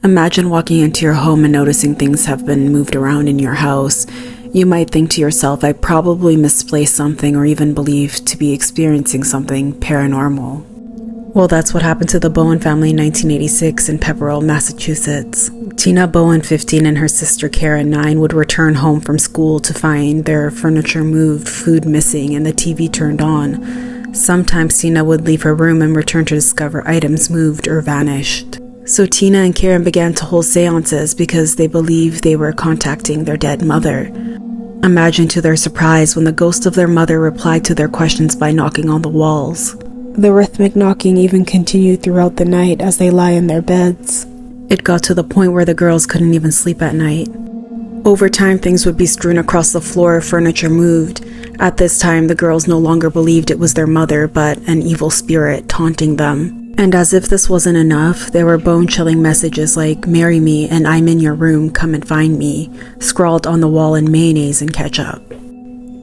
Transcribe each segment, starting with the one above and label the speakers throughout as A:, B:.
A: Imagine walking into your home and noticing things have been moved around in your house. You might think to yourself, I probably misplaced something or even believed to be experiencing something paranormal. Well, that's what happened to the Bowen family in 1986 in Pepperell, Massachusetts. Tina Bowen, 15, and her sister Karen, 9, would return home from school to find their furniture moved, food missing, and the TV turned on. Sometimes Tina would leave her room and return to discover items moved or vanished. So Tina and Karen began to hold seances because they believed they were contacting their dead mother. Imagine to their surprise when the ghost of their mother replied to their questions by knocking on the walls. The rhythmic knocking even continued throughout the night as they lie in their beds. It got to the point where the girls couldn't even sleep at night. Over time, things would be strewn across the floor, furniture moved. At this time, the girls no longer believed it was their mother, but an evil spirit taunting them. And as if this wasn't enough, there were bone-chilling messages like, "Marry me and I'm in your room, come and find me," scrawled on the wall in mayonnaise and ketchup.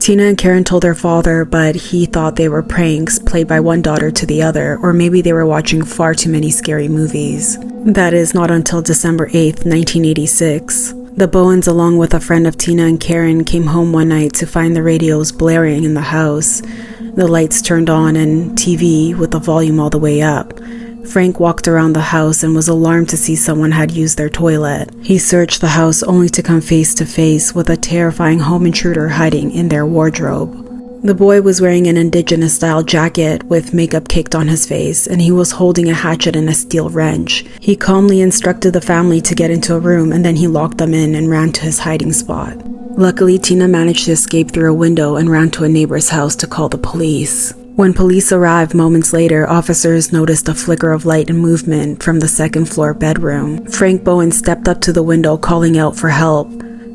A: Tina and Karen told their father, but he thought they were pranks played by one daughter to the other, or maybe they were watching far too many scary movies. That is, not until December 8th, 1986. The Bowens, along with a friend of Tina and Karen, came home one night to find the radios blaring in the house. The lights turned on and TV with the volume all the way up. Frank walked around the house and was alarmed to see someone had used their toilet. He searched the house only to come face to face with a terrifying home intruder hiding in their wardrobe. The boy was wearing an indigenous-style jacket with makeup caked on his face, and he was holding a hatchet and a steel wrench. He calmly instructed the family to get into a room, and then he locked them in and ran to his hiding spot. Luckily, Tina managed to escape through a window and ran to a neighbor's house to call the police. When police arrived moments later, officers noticed a flicker of light and movement from the second-floor bedroom. Frank Bowen stepped up to the window, calling out for help.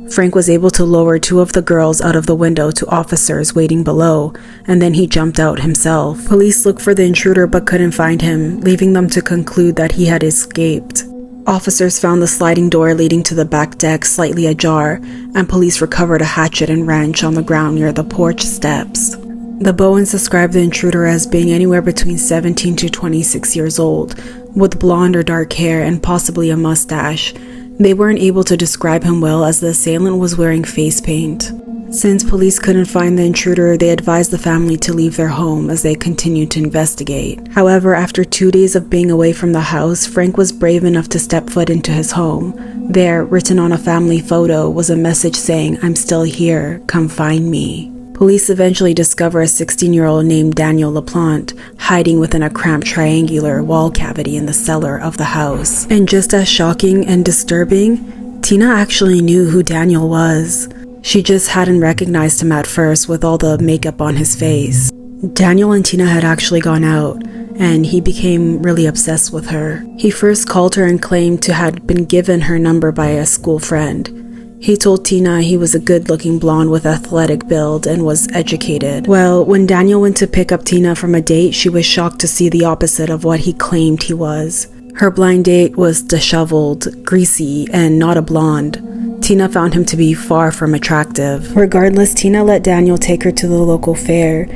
A: Frank was able to lower 2 of the girls out of the window to officers waiting below, and then he jumped out himself. Police looked for the intruder but couldn't find him, leaving them to conclude that he had escaped. Officers found the sliding door leading to the back deck slightly ajar, and police recovered a hatchet and wrench on the ground near the porch steps. The Bowens described the intruder as being anywhere between 17 to 26 years old, with blonde or dark hair and possibly a mustache. They weren't able to describe him well as the assailant was wearing face paint. Since police couldn't find the intruder, they advised the family to leave their home as they continued to investigate. However, after 2 days of being away from the house, Frank was brave enough to step foot into his home. There, written on a family photo, was a message saying, "I'm still here, come find me." Police eventually discover a 16-year-old named Daniel Laplante hiding within a cramped triangular wall cavity in the cellar of the house. And just as shocking and disturbing, Tina actually knew who Daniel was. She just hadn't recognized him at first with all the makeup on his face. Daniel and Tina had actually gone out, and he became really obsessed with her. He first called her and claimed to had been given her number by a school friend. He told Tina he was a good-looking blonde with athletic build and was educated. Well, when Daniel went to pick up Tina from a date, she was shocked to see the opposite of what he claimed he was. Her blind date was disheveled, greasy, and not a blonde. Tina found him to be far from attractive. Regardless, Tina let Daniel take her to the local fair.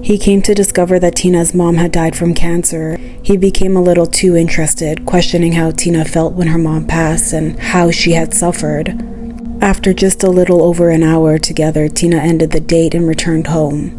A: He came to discover that Tina's mom had died from cancer. He became a little too interested, questioning how Tina felt when her mom passed and how she had suffered. After just a little over an hour together, Tina ended the date and returned home.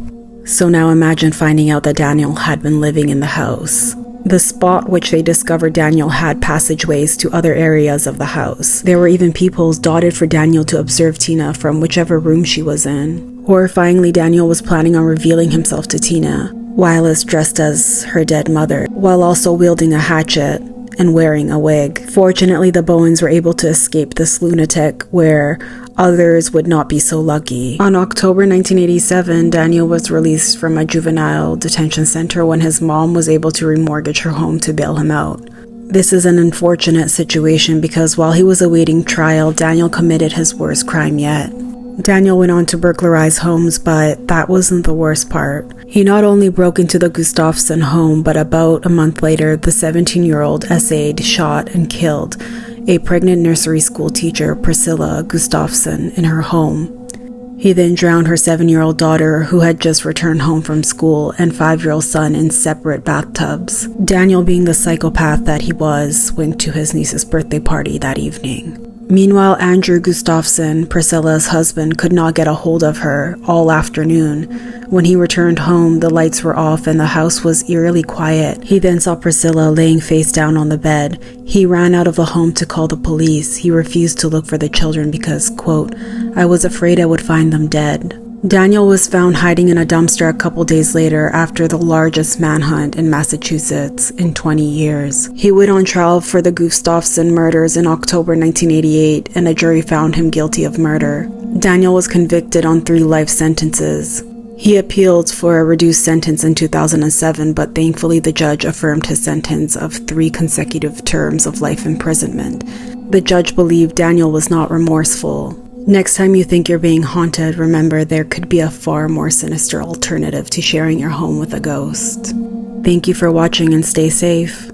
A: So now imagine finding out that Daniel had been living in the house. The spot which they discovered Daniel had passageways to other areas of the house. There were even peepholes dotted for Daniel to observe Tina from whichever room she was in. Horrifyingly, Daniel was planning on revealing himself to Tina, while dressed as her dead mother, while also wielding a hatchet and wearing a wig. Fortunately, the Bowens were able to escape this lunatic, where others would not be so lucky. On October 1987, Daniel was released from a juvenile detention center when his mom was able to remortgage her home to bail him out. This is an unfortunate situation because while he was awaiting trial, Daniel committed his worst crime yet. Daniel went on to burglarize homes, but that wasn't the worst part. He not only broke into the Gustafson home, but about a month later, the 17-year-old essayed, shot, and killed a pregnant nursery school teacher, Priscilla Gustafson, in her home. He then drowned her 7-year-old daughter, who had just returned home from school, and 5-year-old son in separate bathtubs. Daniel, being the psychopath that he was, went to his niece's birthday party that evening. Meanwhile, Andrew Gustafsson, Priscilla's husband, could not get a hold of her all afternoon. When he returned home, the lights were off and the house was eerily quiet. He then saw Priscilla laying face down on the bed. He ran out of the home to call the police. He refused to look for the children because, quote, "I was afraid I would find them dead." Daniel was found hiding in a dumpster a couple days later after the largest manhunt in Massachusetts in 20 years. He went on trial for the Gustafsson murders in October 1988, and a jury found him guilty of murder. Daniel was convicted on 3 life sentences. He appealed for a reduced sentence in 2007, but thankfully the judge affirmed his sentence of 3 consecutive terms of life imprisonment. The judge believed Daniel was not remorseful. Next time you think you're being haunted, remember there could be a far more sinister alternative to sharing your home with a ghost. Thank you for watching and stay safe.